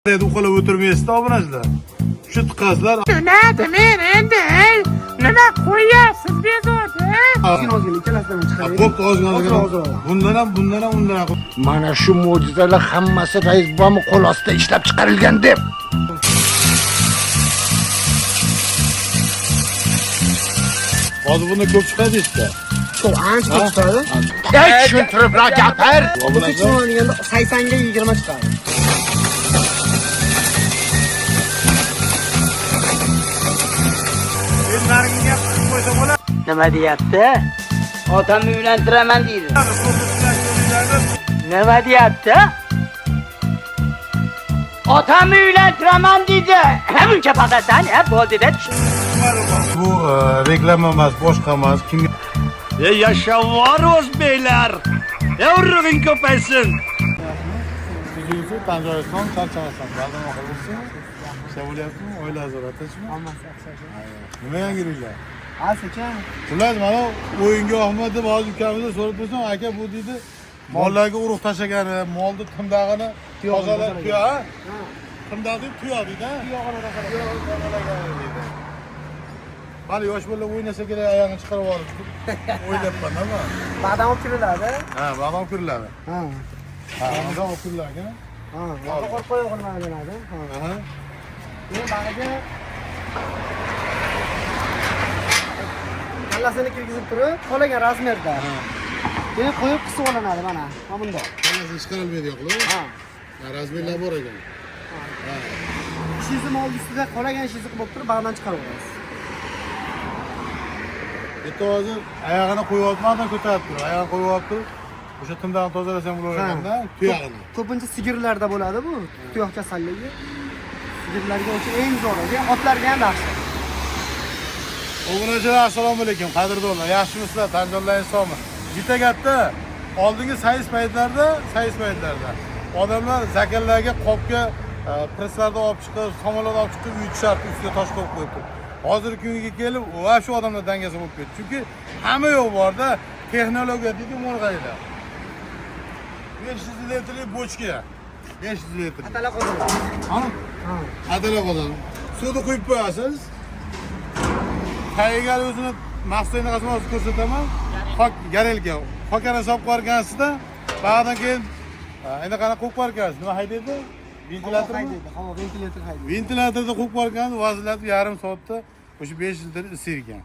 Dedi uqalab o'tirmaysizda obunachilar. Shu tiqasizlar. Nima men endi nima qo'yasiz bezovta? Ozgina ikkalasidan chiqaring. Bo'pti, ozgina. Bundan ham, undan ham. Mana shu mo'jizalar hammasi rais bomi qo'l ostida ishlab chiqarilgan deb. Hozir buni ko'p chiqadi işte. Ko'p ancha ko'p chiqadi. Ey tushuntirib gapir. Obunachilar. 80 ga 20 chiqadi. Nima deyapti? Otamni uylantiraman deydi. Nima deyapti? Otamni uylantiraman deydi. Buncha paqasan, bo'ldi-da. Bu reklama emas, boshqa emas. Kimga Yaşavar o'zbeklar. Urug'ing ko'paysin. tuzusi, tanjoyson, charchamasan. Ba'zan o'qilsin. Ishlar bo'lyaptimi? Oila nazoratchimi? Nima yangiliklar? Sekin. Xullas, mana o'yinga Ahmad deb hozir ukamizdan so'rab tursam, aka bu deydi, mollarga urug' tashagani, molni timdag'ini tozalab tuya, ha? Timdag'ni tuya deydi, ha? Hali yosh bola o'ynasa kerak, oyog'ini chiqarib olib o'ylabman, nima? Ba'dan olib kiriladi. Ha, ba'dan kiriladi. Ha. Ha, ba'dan olib kiriladi, ha? Ha, qo'rqib qo'yganadi. Ha. Aha. Men ba'daga kallasini kirgizib turib, qolagan razmerda. Keyin qo'yib qisib olinadi mana. Mana bunday. Hammasi chiqarilmaydi yo'qlar. Ha. Razmerlar bor ekan. Ha. Ishingizni mol ustida qolagan ishingizni qilib turib, ba'dan chiqarib olasiz. Bitta hozir oyog'ini qo'yib ko'tarib turib, oyog'ini qo'yib turib, o'sha timdag'ini tozalasam bo'laverganda, tuyog'ini. Ko'pincha sigirlarda bo'ladi bu, tuyoq kasalligi. Sigirlarga o'sha eng zo'ri, otlarga ham yaxshi. Obunachilar, assalomu alaykum, qadrdonlar. Yaxshimisizlar? Tanjonlaringiz sog'mi? Bitta gapda, oldingi sayis paytlarda odamlar zakallarga qopga presslarda olib chiqib, samolyotda olib chiqib uyutishardi, ustiga tosh qo'yib qo'yibdi. Hozirgi kunga kelib, va shu odamlar dangasa bo'lib ketdi. Chunki hamma yo'q borda, texnologiya deydi, mo'rg'aylar. 500 litrli bochka. 500 litr. Atala qozon. Ana? Ha. Adala qozon. Suvni quyib qo'yasiz. Tayyorgar o'zini mahsulotini qasam ko'rsataman. Garelga xokani solib qo'ygansizda, ba'dan keyin endi qana qo'yib qo'ygansiz. Nima haydaydi? Ventilator haydaydi. Havo ventilator haydaydi. Ventilatorda qo'yib qo'ygan, vazirlatib yarim soatda o'sha 500 litr isirgan.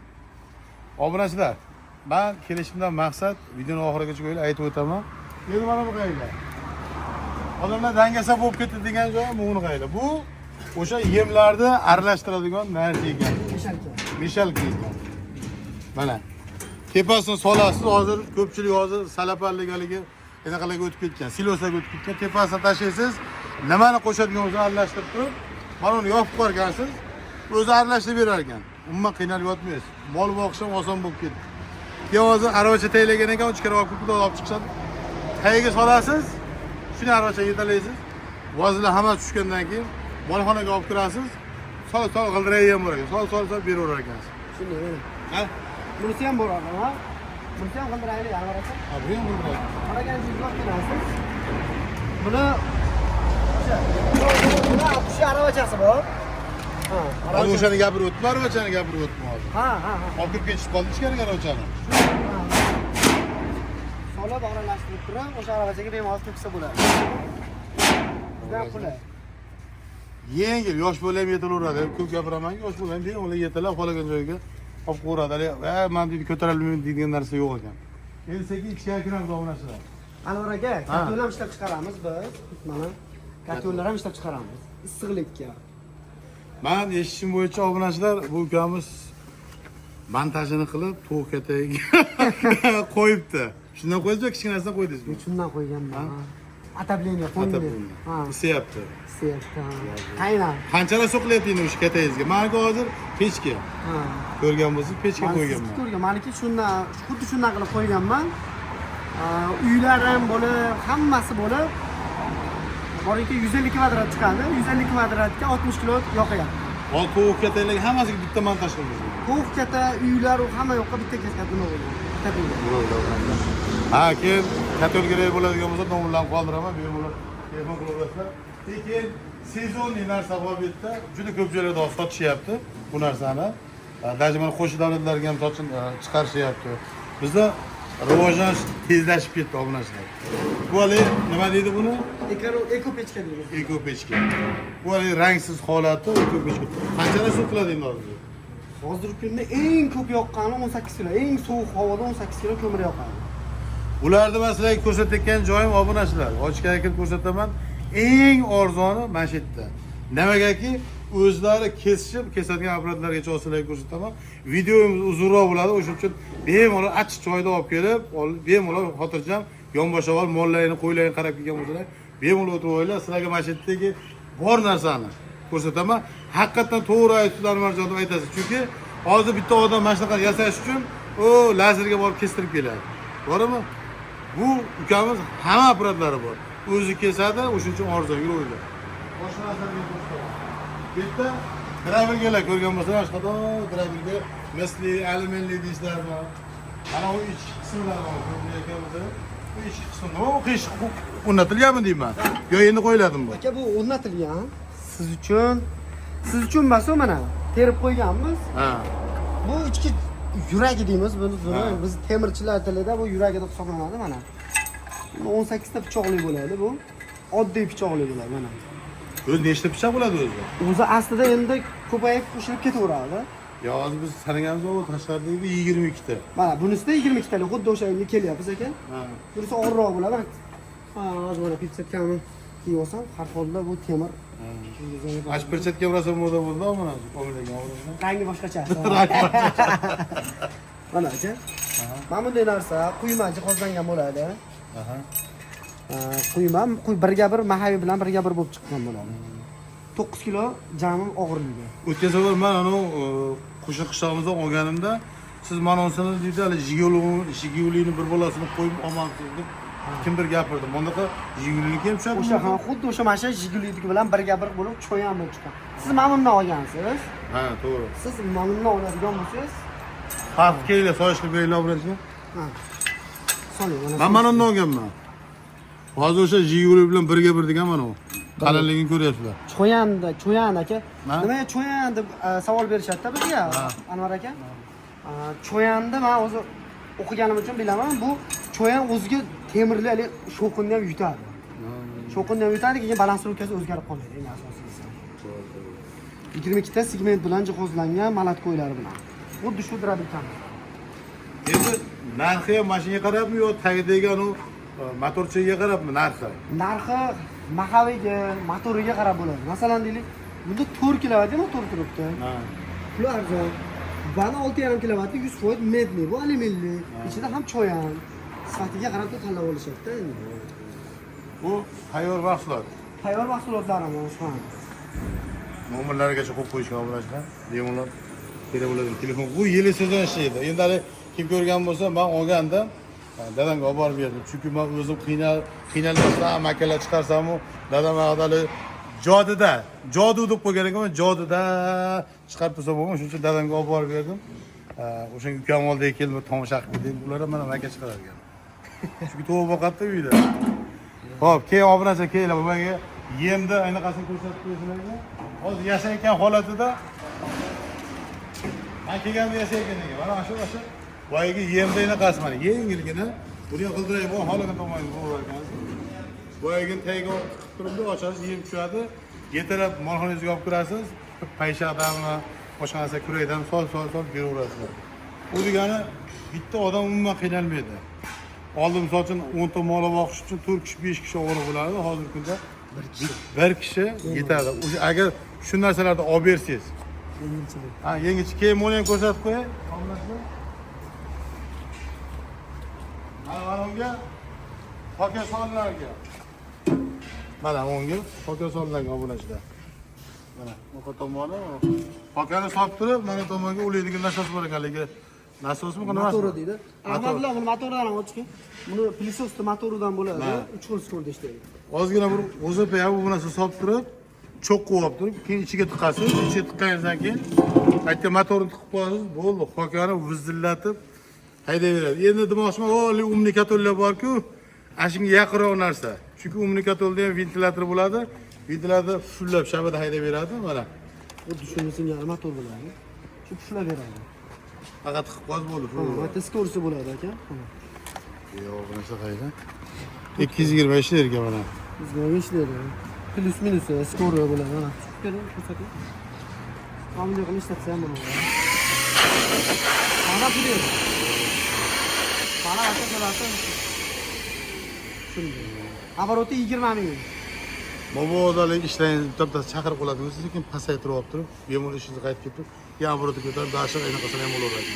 Obunachilar, men kelishimdan maqsad videoni oxirigacha qo'yib aytib o'taman. Endi mana bu qaylar. Odamlar dangasa bo'lib ketdi degan joy buni qaylar. Bu o'sha yemlarni aralashtiradigan narsa ekan. Mishalka ekan. Mana. Tepasini solasiz, hozir ko'pchilik hozir salaparligaligi enaqalarga o'tib ketgan, siloslarga o'tib ketgan. Tepasini tashlaysiz, nimani qo'shadigan o'zini aralashtirib turib, mana uni yopib qo'ygansiz, o'zi aralashtirib berar ekan. Umuman qiynalib yotmaysiz. Mol boqish ham oson bo'lib ketdi. Keyin hozir aravacha taylagan ekan, ichkari olib chiqishadi. Tayiga solasiz, shuni aravachaga yetalaysiz. Vozlar hamma tushgandan keyin molxonaga olib kirasiz. Sol g'ildiray ham bor ekan. Sol beraverar ekansiz. Shunday. Ha? Bunisi ham bor, ha? Bunisi ham g'ildirayli, albatta. Ha, bu ham g'ildiray. Qaragan joyga kirasiz. Buni shu aravachasi bor. Ha, Hozir o'shani gapirib o'tdim, aravachani gapirib o'tdim hozir. Ha. Olib kirib ketishib qoldi ichkariga aravachani. Solib aralashtirib turib, o'sha aravachaga bemalol to'ksa bo'ladi. Juda qulay. Yengil, yosh bola ham yetaveradi. Ko'p gapiraman, yosh bola ham bemalol yetalab qolagan joyga olib qo'yadi. Men deydi ko'tarolmayman deydigan narsa yo'q ekan. Endi sekin ichkariga kiramiz obunachilar. Anvar aka, katyol ham ishlab chiqaramiz biz. Mana katyollar ham ishlab chiqaramiz. Issiqlikka. Men eshitishim bo'yicha obunachilar bu ukamiz montajini qilib, to'q katagiga qo'yibdi. Shundan qo'ydingizmi, kichkinasidan qo'ydingizmi? Shundan qo'yganman. Atableniya qo'yildi. Ha, Isiyapti. isiyapti. Qaynar. Qanchalar so'qilyapti endi o'sha katagizga? Menga hozir pechka. Ha. Ko'rgan bo'lsangiz, pechka qo'yganman. Ko'rgan. Meniki shundan, xuddi shundan qilib qo'yganman. Uylar ham bo'lib, hammasi bo'lib boriki 150 kvadrat chiqadi. 150 kvadratga 60 kilo yoqayapti. Hozir to'q katagiga hammasiga bitta montaj qilamiz. To'q kata uylar hamma yoqqa bitta kata nima bo'ladi? Ha, keyin katalogga bo'ladigan bo'lsa, nomerlarni qoldiraman, bemalol telefon qilaverasizlar. Keyin sezonli narsa bo'lib ketdi. Juda ko'p joylarda sotishyapti bu narsani. Даже mana qo'shni davlatlarga ham chiqarishyapti. Bizda rivojlanish tezlashib ketdi obunachilar. Bu hali nima deydi buni? Eko pechka deymiz. Eko pechka. Bu hali rangsiz holati eko pechka. Qanchadan suv qiladi endi hozir? Hozirgi kunda eng ko'p yoqqani 18 kilo. Eng sovuq havoda 18 kilo ko'mir yoqadi. Ularni man sizlarga ko'rsatayotgan joyim obunachilar. Ochkaga kirib ko'rsataman. Eng arzoni mana shu yerda. Nimagaki o'zlari kesadigan apparatlargacha sizlarga ko'rsataman. Videomiz uzunroq bo'ladi, o'shuning uchun bemalol achchiq joyda olib kelib, bemalol xotirjam yonboshavol mollarni, qo'ylarni qarab kelgan bo'lsalar, bemalol o'tirib olinglar. Sizlarga mana shu yerdagi bor narsani ko'rsataman. Haqiqatan to'g'ri aytiblar marjon deb aytasiz. Chunki hozir bitta odam mana shunaqa yasash uchun lazerga borib kestirib keladi. To'g'rimi? Bu ukamiz hamma apparatlari bor. O'zi kesadi, o'shuning uchun arzon yuruvlar. Boshqa narsalarga ko'rsataman. Bitta gravelgalar ko'rgan bo'lsalar, boshqa gravelga misli alyuminli deyishlarmi? Ana u ichki qismlar bor. Ko'rgan bo'lsalar, bu ichki qismi nima? Bu qish o'rnatilganmi deyman. Yo endi qo'yiladimi bu? Aka bu o'rnatilgan. Siz uchun emas, mana terib qo'yganmiz. Ha. Bu ichki yuragi deymiz buni. Biz temirchilar tilida bu yuragi deb hisoblanadi mana. 18 ta pichoqli bo'ladi bu. Oddiy pichoqli bo'ladi mana. O'zi nechta pichoq bo'ladi o'zi? O'zi aslida endi ko'payib qo'shilib ketaveradi. Yo, hozir biz sanaganimiz bu tashqaridagi 22 ta. Mana bunisida 22 talik xuddi o'shanga kelyapmiz ekan. Ha. Bunisi og'irroq bo'ladi. Ha, hozir mana pitsatkamni kiyib olsam, har holda bu temir. Ash perchatga urasa moda bo'ldi, mana qo'milagan o'g'limdan. Rangi boshqacha. Mana aka. Mana bunday narsa quyma jihozlangan bo'ladi. Aha. Quyma birga bir mahaviy bilan birga bir bo'lib chiqqan bo'ladi. 9 kilo jami og'irligi. O'tgan safar men qo'shni qishlog'imizdan olganimda siz mana onsini deydi, hali Jigulini bir bolasini qo'yib olmabsiz deb kimdir gapirdi. Bundaqa Jiguliniki ham tushadi. O'sha ham xuddi o'sha mashina Jigulidagi bilan birga bir bo'lib cho'yan bo'lib chiqqan. Siz mana bundan olgansiz. Ha, to'g'ri. Siz mana bundan oladigan bo'lsangiz, Farq keladi, so'yish qilib beringlar birinchi. ha. Soling mana. Men mana undan olganman. Hozir o'sha Jiguli bilan birga bir degan mana u. Qalinligini ko'ryapsizlar. Cho'yan aka. Ha? Nimaga cho'yan deb savol berishadi bizga, Anvar aka. Cho'yanni men o'zi o'qiganim uchun bilaman, bu cho'yan o'ziga temirli hali sho'qinni ham yutadi. Sho'qinni ham yutadi, keyin balansировкасы o'zgarib qoladi eng asosiysi. 22 ta segment bilan jihozlangan malat qo'ylari bilan. Xuddi shu drabikamiz. Endi narxi ham mashinaga qarabmi yo tagidagi anu motorchiga qarabmi narxi? Narxi mahaviga, motoriga qarab bo'ladi. Masalan deylik, bunda 4 kilovat motor turibdi. Ha. Puli arzon. Bani 6,5 kilovat 100% medli, bu alyuminli. Ichida ham cho'yan. Sifatiga qarab tanlab olishadi endi. Bu tayyor mahsulot. Tayyor mahsulotlarimiz ham. Mo'minlargacha qo'yib qo'yishgan bo'lashlar. Bemalol kerak bo'ladi telefon. Bu yili sezon ishlaydi. Endi hali kim ko'rgan bo'lsa, men olganda dadamga olib borib berdim. Chunki men o'zim qiynalmasdan amakalar chiqarsam-u, dadam hali jodu deb qo'ygan ekan, joduda chiqarib tursa bo'lmas, shuning uchun dadamga olib borib berdim. O'sha ukam oldiga kelib tomosha qilib dedim, ular ham mana maka chiqarar ekan. Chunki to'g'ri boqadi uyda. Xo'p, keyin obunachi kelinglar, bularga yemni aynaqasini ko'rsatib qo'yinglarga. Hozir yashayotgan holatida men kelganda yashayotgan ekan. Mana shu boyagi yemni aynaqasi mana yengilgina. Buni g'ildirayib holaga to'g'ri bo'lar ekan. Boyagi tagiga tiqib turibdi, ochasiz yem tushadi. Yetalab molxonangizga olib kirasiz, payshaxdami, boshqa narsa kurakdan sol beraverasizlar. Bu degani bitta odam umuman qiynalmaydi. Oldin misol uchun 10 ta mol boqish uchun 4 kishi, 5 kishi ovora bo'ladi. Hozirgi kunda bir kishi yetadi. O'sha agar shu narsalarni olib bersangiz, Yengilchilik. ha, yengilchi keyin buni ham ko'rsatib qo'yay. Mana unga poka sonlarga. Mana unga poka sonlarga obunachilar. Mana bu tomoni pokani solib turib, mana tomonga ulaydigan nasos bor ekanligi. Nasosmi qanaqa? Motori deydi. Ahmad bilan buni motoridan ham ochgan. Buni plisosni motoridan bo'ladi. 3 xil skorda ishlaydi. Ozgina bir o'zi ham bu narsa solib turib, cho'qqi olib turib, keyin ichiga tiqasiz. Ichiga tiqqaningizdan keyin aytgan motorni tiqib qo'yasiz, bo'ldi. Pokani vizillatib haydayveradi. Endi demoqchiman, umnikatollar bor-ku, ashunga yaqinroq narsa. Chunki umnikatolda ham ventilyator bo'ladi. videolarda fullab shabada haydab beradi mana. Xuddi shuni singari motor bo'ladi. Shu puflab beradi. Faqat xiqqoz bo'ldi. Bitta skorsi bo'ladi aka. Yo'q, bunisi qayda? 220 ishlar ekan mana. Bizga ishlaydi. Plus minus skori bo'ladi mana. Ko'ring, ko'rsating. Qanday qilib ishlatsa ham bo'ladi. Mana bu yerda. Mana aka shunday. Abaroti 20 ming. Mobodolik ishlayni bitta chaqirib qoladi. O'zi lekin pasaytirib olib turib, bemalol ishingizni qaytib ketib, yana abroti ko'tarib, dashiq ayna qilsa ham bo'laveradi.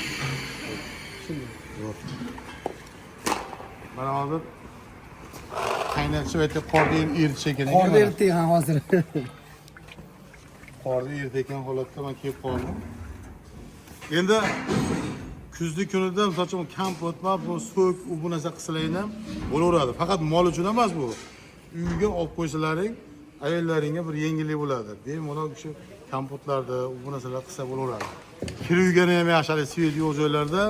Shunday. Yo'q. Mana hozir qaynatishib aytib qorda eritish ekan. Qorda eritdik ham hozir. Qorda eritgan holatda men kelib qoldim. Endi kuzning kunida masalan kampot va bu so'k bu narsa qilsalaring ham bo'laveradi. Faqat mol uchun emas bu. Uyga olib qo'ysalaring, ayollaringga bir yengillik bo'ladi. Bemalol shu kampotlarda bu narsalar qilsa bo'laveradi. Kir uygani ham yaxshi, svet yo'q joylarda,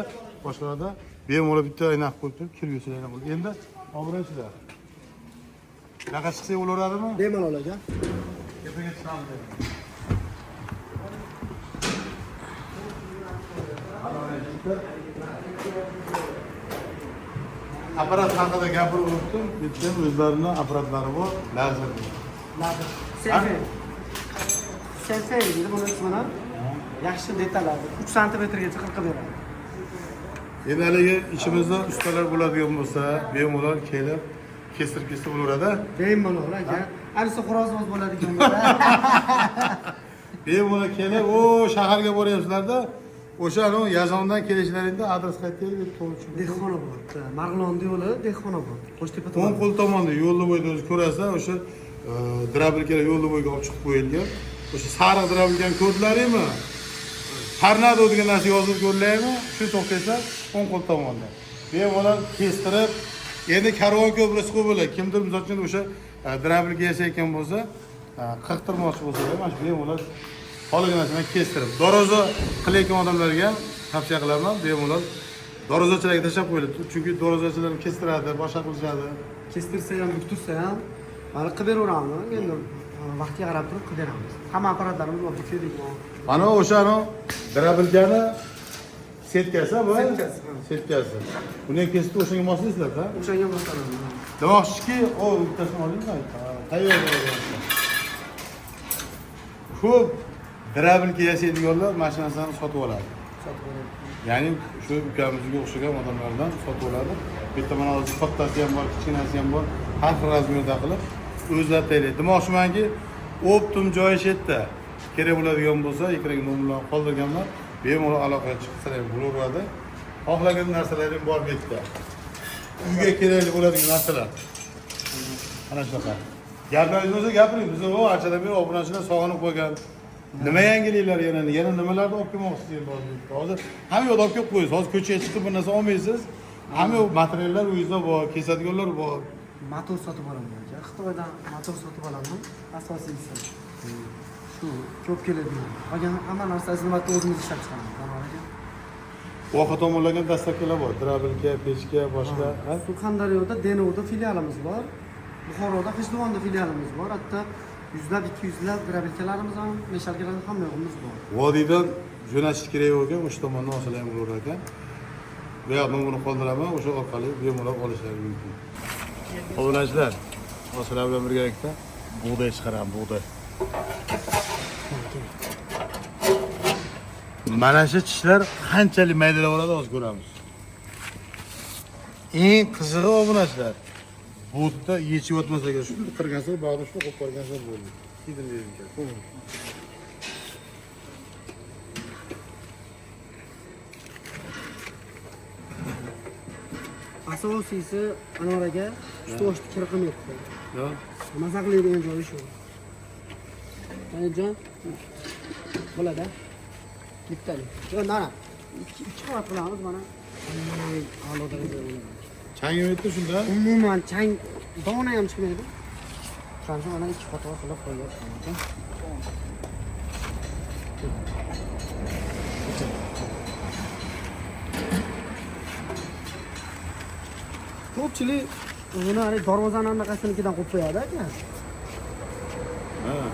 boshqalarda bemalol bitta aynaq qo'yib turib kir uysalar ham bo'ladi. Endi obrachlar. Naqa chiqsa bo'laveradimi? Bemalol aka. Gapiga chiqamiz. Aparat haqida gapirib o'tdim. Bitta o'zlarini aparatlari bor, lazer. Lazer. Selfie. Selfie deydi buni ismini. Yaxshi detallar. 3 santimetrgacha qilib beradi. Endi haligi ichimizda ustalar bo'ladigan bo'lsa, bemalol kelib kestirib bo'laveradi. Bemalol aka. Anisi xo'rozvoz bo'ladigan bo'lsa. Bemalol kelib, o shaharga boryapsizlarda, o'shani Yazondan kelishlaringda adres qayerda deb to'g'ri. Dehqonobod. Marg'ilon yo'li Dehqonobod. Qo'shtepa O'ng tumani. qo'l tomonda yo'lni bo'yida o'zi ko'rasiz, o'sha drabilkalar yo'lni bo'yiga olib chiqib qo'yilgan. O'sha sariq drabilkani ko'rdinglarmi? Tornado degan narsa yozib ko'rlaymi? Shu to'xtasa, o'ng qo'l tomonda. Bemalol kestirib, endi karvon ko'prisi bo'ladi. Kimdir misol uchun o'sha drabilka yasayotgan bo'lsa, qirqtirmoqchi bo'lsa, mana shu bemalol qolgan narsani kestirib, doroza qilayotgan odamlarga tavsiya qilaman, bemalol dorozachilarga tashlab qo'yiladi. Chunki dorozachilar kestiradi, boshqa qilishadi. Kestirsa ham, buktirsa ham mana qilib beraveramiz. Endi vaqtga qarab turib qilib beramiz. Hamma apparatlarimiz bor, keldik. Ana o'shani drabilkani setkasi va Setkasi. setkasi. Buni kesib o'shanga moslaysizlar-da. O'shanga masalan. Demoqchiki, o bittasini olingmi? Tayyor bo'ladi. Ko'p drabilka yasaydiganlar mashinasini sotib oladi. Ya'ni shu ukamizga o'xshagan odamlardan sotib oladi. Bitta mana hozir kattasi ham bor, kichkinasi ham bor. Har xil razmerda qilib o'zlari tayyorlaydi. Demoqchimanki, optim joyi shu yerda. Kerak bo'ladigan bo'lsa, ekranga nomerlarni qoldirganlar bemalol aloqaga chiqsalar ham bo'laveradi. Xohlagan narsalaring bor bu yerda. Uyga kerakli bo'ladigan narsalar. Ana shunaqa. Gaplaringiz bo'lsa gapiring. Biz u anchadan beri obunachilar sog'inib qo'ygan. Nima yangiliklar yana nimalarni olib kelmoqchisiz endi hozir? Hamma yoqda olib kelib qo'yasiz. Hozir ko'chaga chiqib bir narsa olmaysiz. Hamma materiallar uyingizda bor, kesadiganlar bor. Motor sotib olaman aka. Xitoydan motor sotib olaman. Asosiysi. Shu ko'p keladigan. Qolgan hamma narsasini o'zimiz ishlab chiqaramiz. Voha tomonlagan dastlabkilar bor. Drabilka, pechka, boshqa. Surxondaryoda, Denovda filialimiz bor. Buxoroda, G'ijduvonda filialimiz bor. Hatto 100lab, 200lab drabilkalarimiz ham, meshalkalar ham yo'qimiz bor. Vodiydan jo'natish kerak bo'lgan o'sha tomondan olsalar ham bo'lar ekan. Va men buni qoldiraman, o'sha orqali bemalol olishlari mumkin. Obunachilar, sizlar bilan birgalikda bug'doy chiqaramiz, bug'doy. Mana shu tishlar qanchalik maydalab oladi hozir ko'ramiz. Eng qizig'i obunachilar. Bu yerda yechib o'tmasa kerak. Shuni qirgansa, bag'rini shuni qo'yib qo'ygansa bo'ldi. Kiydirmaydi ekan. Asosiysi Anvar aka, shu toshni kirqim yo'qdi. Yo. Maza qiladigan joyi shu. Jon bo'ladi. Bittalik. Yo, mana. Ikki qavat qilamiz mana. A'lo darajada bo'ladi. Chang yetdi shunda. Umuman chang dona ham chiqmaydi. Qancha mana ikki qavat qilib qo'ygan. Ko'pchilik buni darvozani anaqasinikidan qo'yib qo'yadi aka.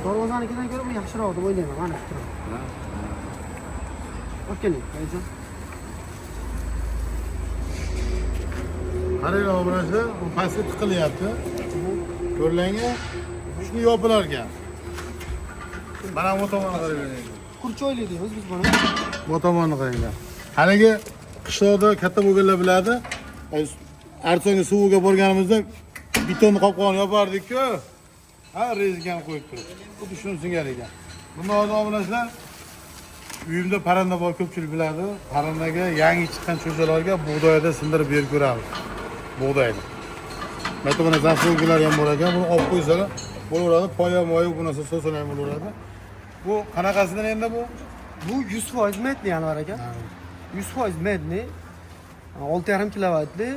Dorvozanikidan ko'ra bu yaxshiroq deb o'ylayman. Mana shu turib. Olib keling, ayajon. Qaranglar obunachilar, bu pastga tiqilyapti. Ko'rlanga shuni yopilar ekan. Mana bu tomonga qaranglar. Kurchoyli deymiz biz buni. Bu tomonni qaranglar. Haligi qishloqda katta bo'lganlar biladi. Arzonga suviga borganimizda betonni qopqog'ini yopardik-ku. Ha, rezgani qo'yib turib. Xuddi shuni singar ekan. Bunday obunachilar uyimda parranda bor, ko'pchilik biladi. Parrandaga yangi chiqqan cho'jalarga bug'doyda sindirib berib ko'ramiz. Bug'doyni. Mana buni zaslonkalar ham bor ekan. Buni olib qo'ysalar bo'laveradi. Poya moyi bu narsa so'slar ham bo'laveradi. Bu qanaqasidan endi bu? Bu 100% medni Anvar aka. 100% medni. 6,5 kilovatli,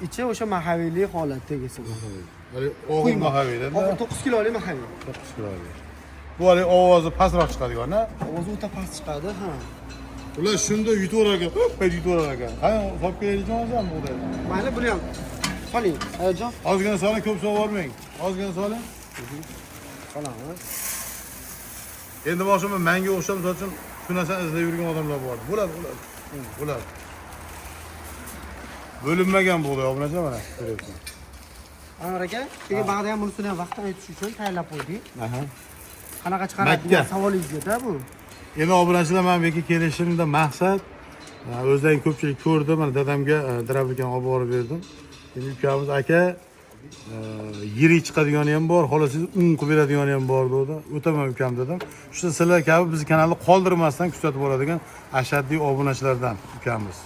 ichi o'sha mahaviyli holatda egasi bu. Hali og'ir mahaviydan. 9 kilolik mahaviy. 9 kilolik. Bu hali ovozi pastroq chiqadigan-a? Ovozi o'ta past chiqadi, ha. Ular shunda yutaverar ekan, yutaverar ekan. Ha, olib kelaylik o'zim bug'doy. Mayli, buni ham qoling, ayajon. Ozgina soling, ko'p solvormang. Ozgina soling. Solamiz. Endi boshimda menga o'xshab, misol uchun shu narsani izlab yurgan odamlar bor. Bular. Bo'linmagan bug'doy obunachilar mana ko'ryapsiz. Anvar aka, keyin bag'da ham bunisini ham vaqtdan aytish uchun tayyorlab qo'ydik. Aha. Qanaqa chiqaradi degan savolingizga-da bu. Endi obunachilar, men bu yerga kelishimda maqsad o'zdan ko'pchilik ko'rdi, mana dadamga drabikan olib borib berdim. Endi ukamiz aka yirik chiqadigani ham bor, xolasiz un qilib beradigani ham bor dedi. O'taman ukam dedim. Shu sizlar kabi biz kanalni qoldirmasdan kuzatib boradigan ashaddiy obunachilardan ukamiz.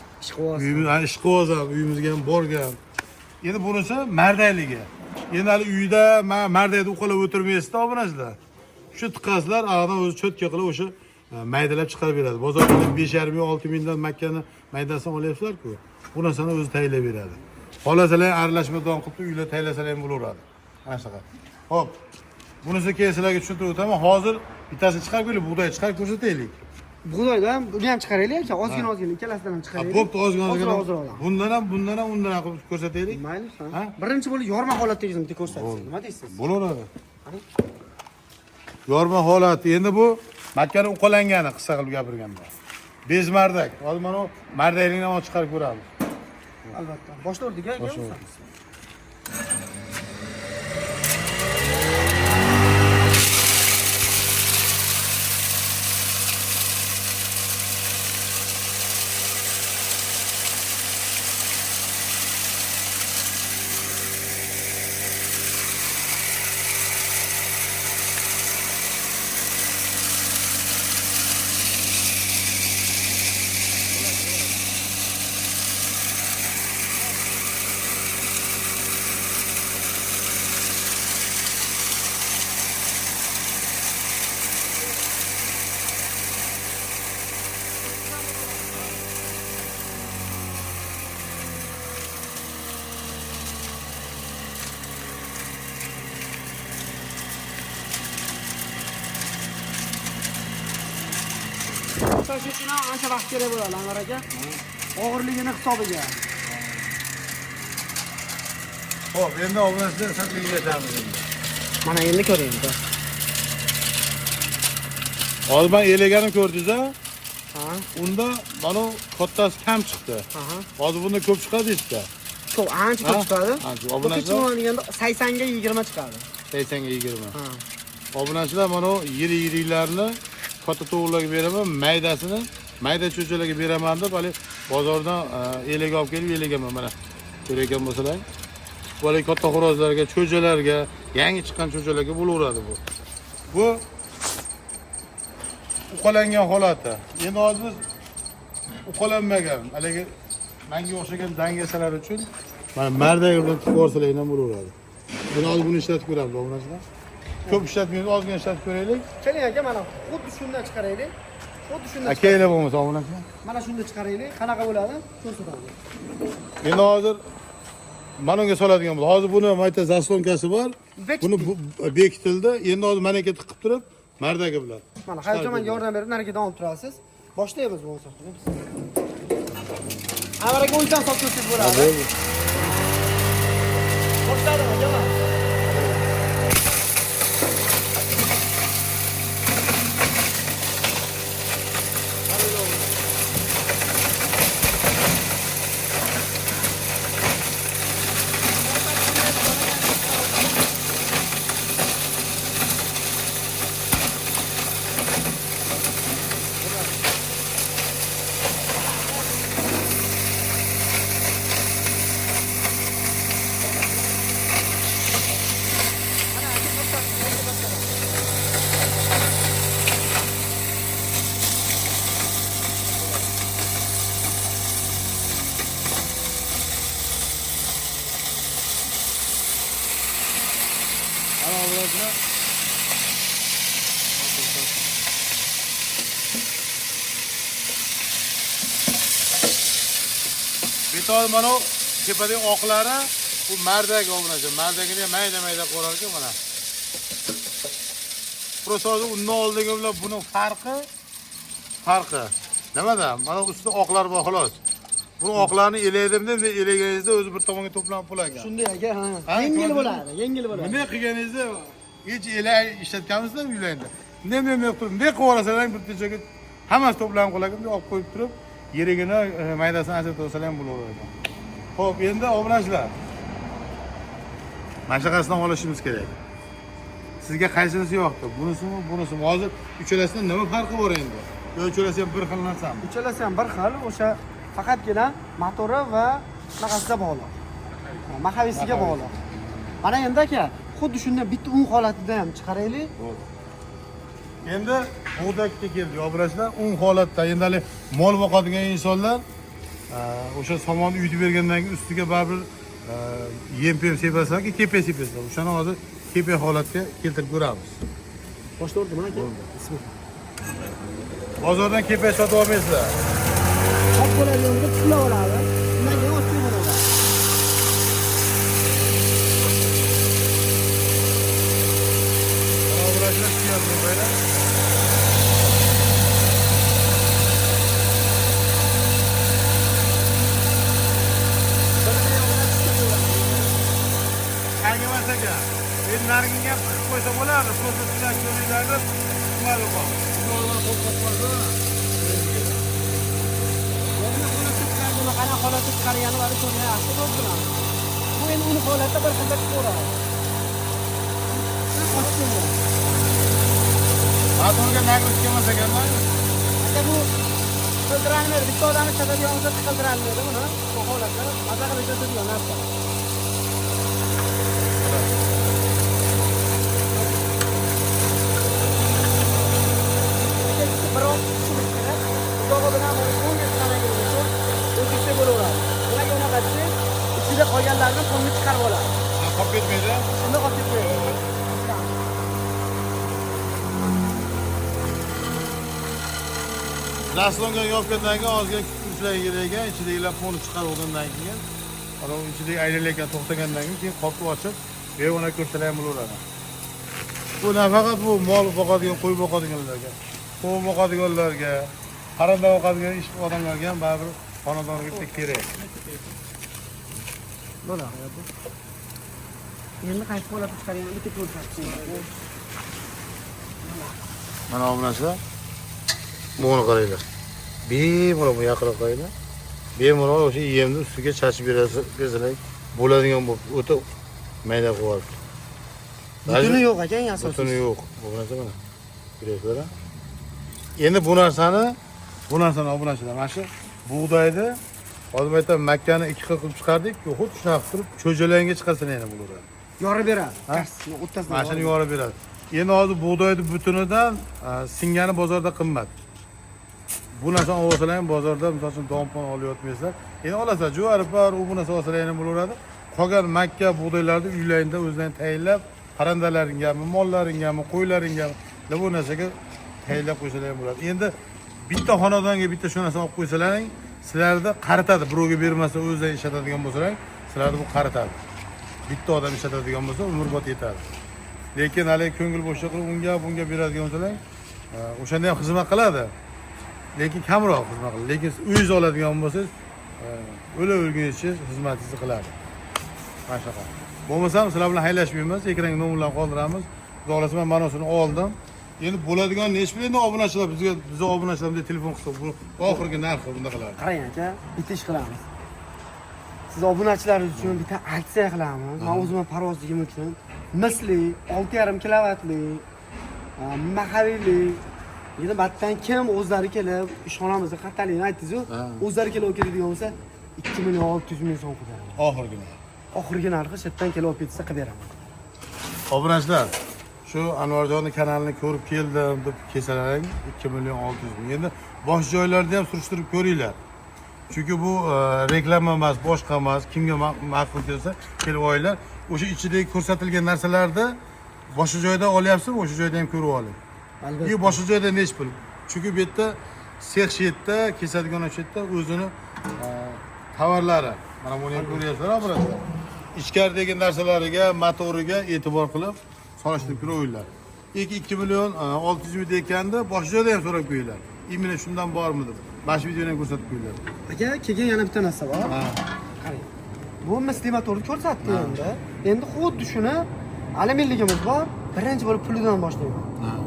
Ishqivoz ham uyimizga ham borgan. Endi bunisi mardayligi. Endi hali uyda mardayda uqalab o'tirmaysizda obunachilar. Shu tiqaslar og'dan o'zi cho'tka qilib o'sha maydalab chiqarib beradi. Bozorda 5,5 6 mingdan makkani maydasini olyapsizlar-ku. Bu narsani o'zi tayyorlab beradi. Xolasalar aralashma don qilib uylar tayyorlasalar ham bo'laveradi. Mana shunaqa. Xo'p. Bunisi keyin sizlarga tushuntirib o'taman. Hozir bittasini chiqarib qo'yib, bug'doy chiqarib ko'rsataylik. Bug'doydan buni ham chiqaraylik aka, ozgina ikkalasidan ham chiqaraylik. Bo'pti, ozgina. Bundan ham undan ham qilib ko'rsataylik. Mayli, ha. Birinchi bo'lib yorma holatda bitta ko'rsatsak, nima deysiz? Bo'laveradi. Yorma holat. Endi bu makkani uqalangani qissa qilib gapirganda. Bezmardak. Hozir mana bu mardaklikni ham chiqarib ko'ramiz. Albatta. Boshlardik aka. Tashish uchun ancha vaqt kerak bo'ladi Anvar aka. Og'irligini hisobiga. Xo'p, endi obunachilar satligiga yetamiz endi. Mana endi ko'ring. Hozir men eleganini ko'rdingiz-a? Ha. Unda mana kattasi kam chiqdi. Aha. Hozir bunda ko'p chiqadi işte. Ko'p, ancha ko'p chiqadi. Obunachilar deganda 80 ga 20 chiqadi. 80 ga 20. Ha. Obunachilar mana yiri-yirilarni katta to'g'rilarga beraman, maydasini mayda cho'chalarga beraman deb hali bozordan elega olib kelib elegaman mana. Ko'rayotgan bo'lsalar. Bu hali katta xo'rozlarga, cho'chalarga, yangi chiqqan cho'chalarga bo'laveradi bu. Bu uqalangan holati. Endi hozir biz uqalanmagan, haligi menga o'xshagan dangasalar uchun mana mardaga bilan tikib olsalar ham bo'laveradi. Buni hozir buni ishlatib ko'ramiz obunachilar. Ko'p ishlatmaymiz, ozgina ishlatib ko'raylik. Keling aka, mana xuddi shundan chiqaraylik. Xuddi shundan. Akaylar bo'lmasa obunachilar. Mana shunda chiqaraylik. Qanaqa bo'ladi? Ko'rsatamiz. Endi hozir mana unga soladigan bo'ldi. Hozir buni mayta zaslonkasi bor. Buni bekitildi. Endi hozir mana aka tiqib turib, mardaga bilan. Mana hayotga menga yordam berib, narakadan olib turasiz. Boshlaymiz bo'lsa. Avvaliga o'yindan solib ko'rsak bo'ladi. Boshladim aka. Misol mana bu tepadagi oqlari bu mardak obunachi. Mardagini mayda-mayda qo'rar ekan mana. Просто undan oldingi bilan buni farqi. Nimada? Mana ustida oqlar bor xolos. Bu oqlarni elaydim deb elaganingizda o'zi bir tomonga to'planib qo'lagan. Shunday aka, ha. Ha, Yengil ko'rdingmi? bo'ladi, yengil bo'ladi. Bunday qilganingizda hech elay ishlatganmizda uylarda. Bunday turib, bunday qilib olasalar bitta joyga hammasi to'planib qo'lagan, bunday olib qo'yib turib, yerigini maydasini ajratib olsalar ham bo'laveradi. Xo'p, endi obunachilar. Mana shunaqasidan olishimiz kerak. Sizga qaysinisi yoqdi? Bunisimi? Hozir uchalasidan nima farqi bor endi? Yo, uchalasi ham bir xil narsami? Uchalasi ham bir xil, o'sha faqatgina motori va shunaqasiga bog'liq. Mahavisiga bog'liq. Mana endi aka, xuddi shunday bitta un holatida ham chiqaraylik. Endi bug'dakka keldi obunachilar. Un holatda endi hali mol boqadigan insonlar o'sha somonni uyitib bergandan keyin ustiga baribir yem-pem sepasanki, kepe sepasan. O'shani hozir kepe holatga keltirib ko'ramiz. Boshlayaptimi aka? Bismillah. Bozordan kepe sotib olmaysizlar. Qop bo'ladiganda pishla oladi. Undan keyin ochib bo'ladi. Obunachilar kiyadi böyle. Hangimas aka? Ben narigini ham qilib qo'ysa bo'lardi. Ko'rsatuvlar ko'ringlarni tumalib qol. Ulardan qo'rqib qolsa. Qana holatda chiqargani bari ko'ryapti to'g'rimi? Bu endi uni holatda bir xilda chiqaveradi. Motorga nagrizga emas ekanda. Aka bu qildirilmaydi. Bitta odamni chatadigan bo'lsa qildirilmaydi buni. Bu holatda maza qilib o'tadigan narsa. Biroq tushunish kerak. Xudoga bilan o'nga chiqargan uchun o'zlikda bo'laveradi. Ularga unaqa desa, ichida qolganlarni qo'lni chiqarib oladi. Qolib ketmaydi. Shunda qolib ketmaydi. Zaslonga yopgandan keyin ozgina kutishlar kerak ekan, ichidagilar fonni chiqarib olgandan keyin, ana ichidagi aylanayotgan to'xtagandan keyin qopni ochib, bevona ko'rsalar ham bo'laveradi. Bu nafaqat bu mol boqadigan, qo'y boqadiganlarga, qo'y boqadiganlarga, qaranda boqadigan ish odamlarga ham baribir xonadonga kerak. Bo'ladi bu. Endi qaysi holatda chiqarganini bitta ko'rsatdim. Mana obunachilar. Buni qaranglar. Bemalol yaqinroq qaranglar. Bemalol o'sha yemni ustiga chachib bersalar bo'ladigan bo'lib o'ta mayda qilib. Butuni yo'q aka, eng asosiysi. Butuni yo'q. Obunachi mana. Ko'rasizlar. Endi bu narsani obunachilar mana shu bug'doyni hozir aytaman Makkani 2 xil qilib chiqardik, xuddi shunaqa qilib cho'jalanga chiqarsa yana bo'laveradi. Yorib beradi. Mana shuni yorib beradi. Endi hozir bug'doyni butunidan singani bozorda qimmat. Bu narsani olsalar ham bozorda misol uchun donpon olyapmaysizlar. Endi olasizlar, juvaripar, u bu narsa olsalar ham bo'laveradi. Qolgan Makka bug'doylarni uylaringda o'zlaring tayinlab, qarandalaringami, mollaringami, qo'ylaringami bu narsaga tayinlab qo'ysalar ham bo'ladi. Endi bitta xonadonga bitta shu narsani olib qo'ysalaring, sizlarda qaritadi. Birovga bermasa o'zlaring ishlatadigan bo'lsalar, sizlarda bu qaritadi. Bitta odam ishlatadigan bo'lsa, umrbod yetadi. Lekin hali ko'ngil bo'shliq qilib unga bunga beradigan bo'lsalar, o'shanda ham xizmat qiladi. Lekin kamroq xizmat qiladi. Lekin uyingiz oladigan bo'lsangiz, o'lguncha xizmatingizni qiladi. Mana shunaqa. Bo'lmasam sizlar bilan haylashmaymiz, ekranga nomerlarni qoldiramiz. Xudo xolasa men mana shuni oldim. Endi bo'ladigan nechi bilan obunachilar bizga obunachilarga telefon qilsa, bu oxirgi narxi bunda qiladi. Qarang aka, bitta ish qilamiz. Siz obunachilaringiz uchun bitta aksiya qilamiz. Men o'zim parvozligim uchun misli 6,5 kilovatli mahalliyli yana batdan kim o'zlari kelib ishxonamizga qattaligini aytdingiz-ku, o'zlari kelib ketadigan bo'lsa 2,600,000 so'm qo'yamiz. Oxirgi narxi chetdan kelib olib ketsa qilib beraman. Obunachilar, shu Anvarjonning kanalini ko'rib keldim deb kesalaring 2,600,000. Endi boshqa joylarda ham surishtirib ko'ringlar. Chunki bu reklama emas, boshqa emas, kimga ma'qul kelsa kelib olinglar. O'sha ichidagi ko'rsatilgan narsalarni boshqa joyda olyapsizmi, o'sha joyda ham ko'rib oling. Albatta. Boshqa joyda nech pul? Chunki bu yerda sex shetda, kesadigan shetda o'zini tovarlari. Mana buni ham ko'ryapsizlar, obrazda. Ichkaridagi narsalariga, motoriga e'tibor qilib solishtirib qo'yinglar. 2 million 600 ming ekanda boshqa joyda ham so'rab qo'yinglar. Imенно shundan bormi deb. Mana shu videoni ham ko'rsatib qo'yinglar. Aka, kelgan yana bitta narsa bor. Ha. Qarang. Bu misli motorni ko'rsatdi endi. Endi xuddi shuni alyuminligimiz bor. Birinchi bo'lib pulidan boshlayman.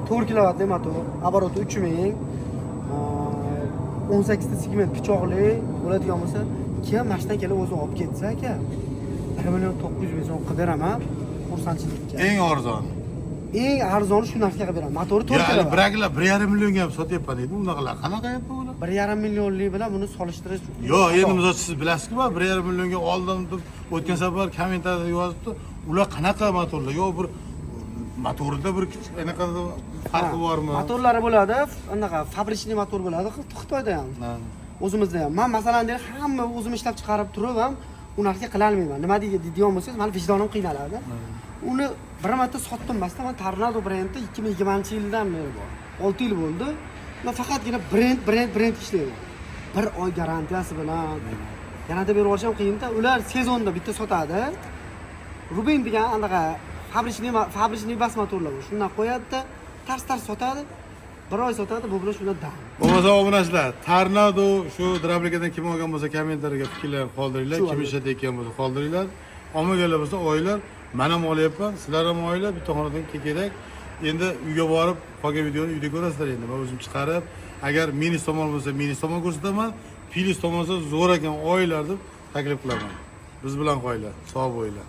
4 kilovatli motor, обороты 3000, 18 ta segment pichoqli bo'ladigan bo'lsa, kim mashinadan kelib o'zi olib ketsa aka, 1 million 900 ming so'm qilib beraman. Xursandchilikka. Eng arzoni. Eng arzoni shu narsaga qilib beraman. Motori 4 Ya, kilovat. biraklar 1,5 millionga ham sotyapman deydi. Unaqalar qanaqa yapti bular? 1,5 millionlik bilan buni solishtirish. Yo'q, endi misol siz bilasizku, 1,5 millionga oldim deb o'tgan safar kommentariyada yozibdi. Ular qanaqa motorlar? Yo bir motorida bir anaqa farqi bormi? Motorlari bo'ladi, anaqa fabrichniy motor bo'ladi, Xitoyda ham. O'zimizda ham. Men masalan deylik, hamma o'zim ishlab chiqarib turib ham u narsaga qila olmayman. Nima deydigan bo'lsangiz, meni vijdonim qiynaladi. Uni bir marta sotdim emasda, men Tornado brendi 2020-yildan beri bor. 6 yil bo'ldi. Men faqatgina brend ishlayman. 1 oy garantiyasi bilan. Yanada berib olishim qiyin-da. Ular sezonda bitta sotadi. Rubin degan anaqa fabrichniy bas motorlar bor. Shundan qo'yadi-da, tars sotadi. 1 oy sotadi, bu bilan shundan dam. Bo'lmasa obunachilar, Tornado shu Drablikadan kim olgan bo'lsa kommentariyaga fikrlarni qoldiringlar, kim ishlatayotgan bo'lsa qoldiringlar. Olmaganlar bo'lsa oylar, men ham olyapman, sizlar ham oylar, bitta xonadan kerak. Endi uyga borib, qolgan videoni uyda ko'rasizlar endi. Men o'zim chiqarib, agar minus tomon bo'lsa, minus tomon ko'rsataman, plus tomon bo'lsa zo'r ekan oylar deb taklif qilaman. Biz bilan qo'yinglar, sog' bo'linglar.